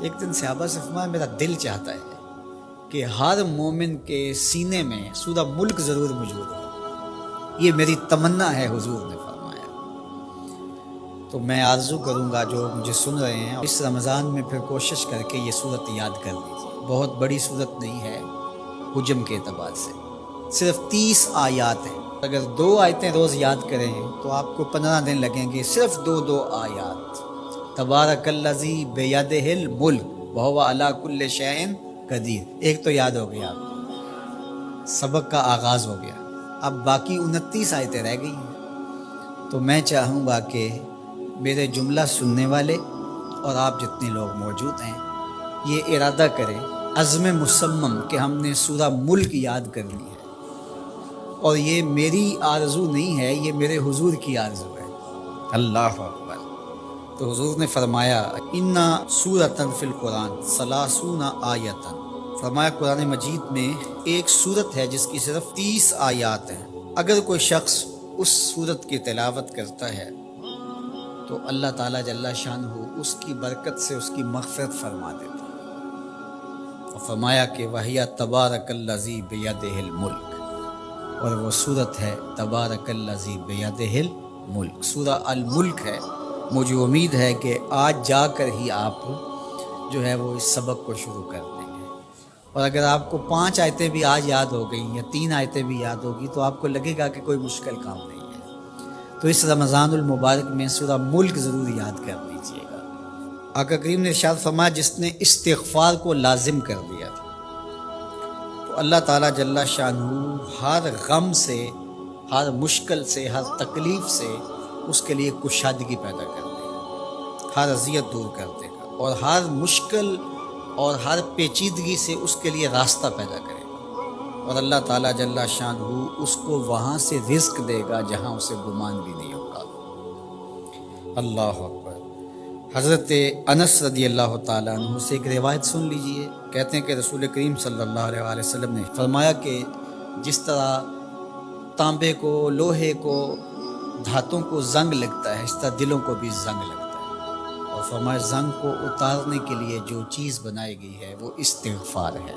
ایک دن صحابہ سے فرمایا میرا دل چاہتا ہے کہ ہر مومن کے سینے میں سورہ ملک ضرور موجود ہو، یہ میری تمنا ہے حضور نے فرمایا۔ تو میں آرزو کروں گا جو مجھے سن رہے ہیں اس رمضان میں پھر کوشش کر کے یہ صورت یاد کر لیجیے۔ بہت بڑی صورت نہیں ہے حجم کے اعتبار سے، صرف 30 آیات ہیں۔ اگر 2 آیتیں روز یاد کریں تو آپ کو 15 دن لگیں گے، صرف 2 آیات۔ تبارک الذی بیدہ الملک وہو علی کل شیء قدیر، ایک تو یاد ہو گیا، آپ سبق کا آغاز ہو گیا۔ اب باقی 29 آیتیں رہ گئی ہیں۔ تو میں چاہوں گا کہ میرے جملہ سننے والے اور آپ جتنے لوگ موجود ہیں یہ ارادہ کریں، عزم مصمم کہ ہم نے سورہ ملک یاد کرنی ہے، اور یہ میری آرزو نہیں ہے، یہ میرے حضور کی آرزو ہے۔ اللہ اکبر۔ تو حضور نے فرمایا اِنَّ سورۃ فی القرآن 30 آیۃ، فرمایا قرآن مجید میں ایک سورت ہے جس کی صرف 30 آیات ہیں۔ اگر کوئی شخص اس سورت کی تلاوت کرتا ہے تو اللہ تعالیٰ جل شانہ اس کی برکت سے اس کی مغفرت فرما دیتا ہے۔ اور فرمایا کہ وَهِيَ تَبَارَكَ الَّذِي بِيَدِهِ الْمُلْكُ، اور وہ سورت ہے تبارک الذی بیدہ الملک، سورہ الملک ہے۔ مجھے امید ہے کہ آج جا کر ہی آپ جو ہے وہ اس سبق کو شروع کر دیں گے، اور اگر آپ کو 5 آیتیں بھی آج یاد ہو گئیں یا 3 آیتیں بھی یاد ہوگی تو آپ کو لگے گا کہ کوئی مشکل کام نہیں ہے۔ تو اس رمضان المبارک میں سورہ ملک ضرور یاد کر لیجیے گا۔ آقا کریم نے ارشاد فرمایا جس نے استغفار کو لازم کر دیا تھا تو اللہ تعالیٰ جل شانہ ہر غم سے، ہر مشکل سے، ہر تکلیف سے اس کے لیے کشادگی پیدا کر دے گا، ہر اذیت دور کر دے گا، اور ہر مشکل اور ہر پیچیدگی سے اس کے لیے راستہ پیدا کرے گا، اور اللہ تعالیٰ جل شانہ اس کو وہاں سے رزق دے گا جہاں اسے گمان بھی نہیں ہوگا۔ اللہ اکبر۔ حضرت انس رضی اللہ تعالیٰ عنہ سے ایک روایت سن لیجئے۔ کہتے ہیں کہ رسول کریم صلی اللہ علیہ وسلم نے فرمایا کہ جس طرح تانبے کو، لوہے کو، دھاتوں کو زنگ لگتا ہے، اس طرح دلوں کو بھی زنگ لگتا ہے، اور فرمایا زنگ کو اتارنے کے لیے جو چیز بنائی گئی ہے وہ استغفار ہے۔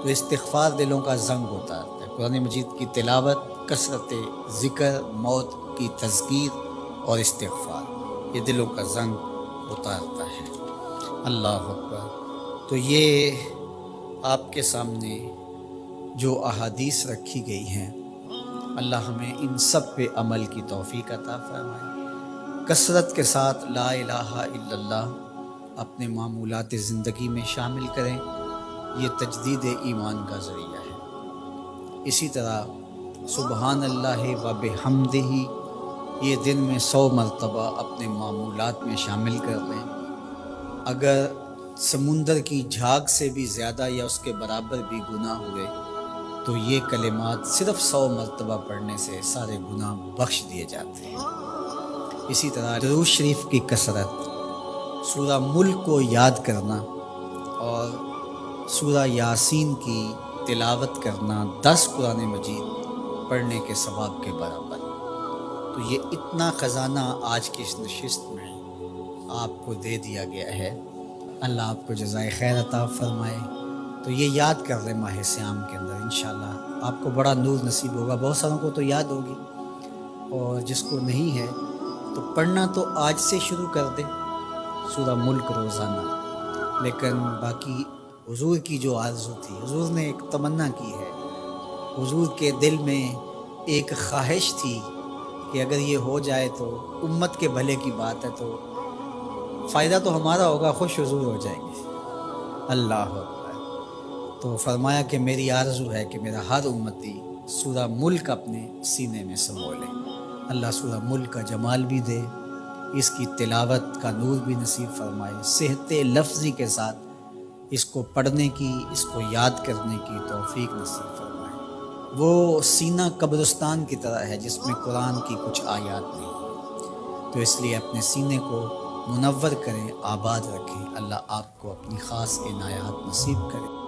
تو استغفار دلوں کا زنگ اتارتا ہے۔ قرآن مجید کی تلاوت، کثرت ذکر، موت کی تذکیر اور استغفار، یہ دلوں کا زنگ اتارتا ہے۔ اللہ اکبر۔ تو یہ آپ کے سامنے جو احادیث رکھی گئی ہیں، اللہ ہمیں ان سب پہ عمل کی توفیق عطا فرمائے۔ کثرت کے ساتھ لا الہ الا اللہ اپنے معمولات زندگی میں شامل کریں، یہ تجدید ایمان کا ذریعہ ہے۔ اسی طرح سبحان اللہ و بحمدہ یہ دن میں 100 مرتبہ اپنے معمولات میں شامل کر لیں۔ اگر سمندر کی جھاگ سے بھی زیادہ یا اس کے برابر بھی گناہ ہوئے تو یہ کلمات صرف 100 مرتبہ پڑھنے سے سارے گناہ بخش دیے جاتے ہیں۔ اسی طرح درود شریف کی کثرت، سورہ ملک کو یاد کرنا اور سورہ یاسین کی تلاوت کرنا 10 قرآن مجید پڑھنے کے ثواب کے برابر۔ تو یہ اتنا خزانہ آج کی اس نشست میں آپ کو دے دیا گیا ہے۔ اللہ آپ کو جزائے خیر عطا فرمائے۔ تو یہ یاد کر لیں ماہ صیام کے اندر، انشاءاللہ آپ کو بڑا نور نصیب ہوگا۔ بہت ساروں کو تو یاد ہوگی، اور جس کو نہیں ہے تو پڑھنا تو آج سے شروع کر دیں سورہ ملک روزانہ۔ لیکن باقی حضور کی جو آرزو تھی، حضور نے ایک تمنا کی ہے، حضور کے دل میں ایک خواہش تھی کہ اگر یہ ہو جائے تو امت کے بھلے کی بات ہے، تو فائدہ تو ہمارا ہوگا، خوش حضور ہو جائیں گے۔ اللہ اکبر۔ تو فرمایا کہ میری آرزو ہے کہ میرا ہر امتی سورہ ملک اپنے سینے میں سمو لے۔ اللہ سورہ ملک کا جمال بھی دے، اس کی تلاوت کا نور بھی نصیب فرمائے، صحت لفظی کے ساتھ اس کو پڑھنے کی، اس کو یاد کرنے کی توفیق نصیب فرمائے۔ وہ سینہ قبرستان کی طرح ہے جس میں قرآن کی کچھ آیات نہیں، تو اس لیے اپنے سینے کو منور کریں، آباد رکھیں۔ اللہ آپ کو اپنی خاص عنایات نصیب کرے۔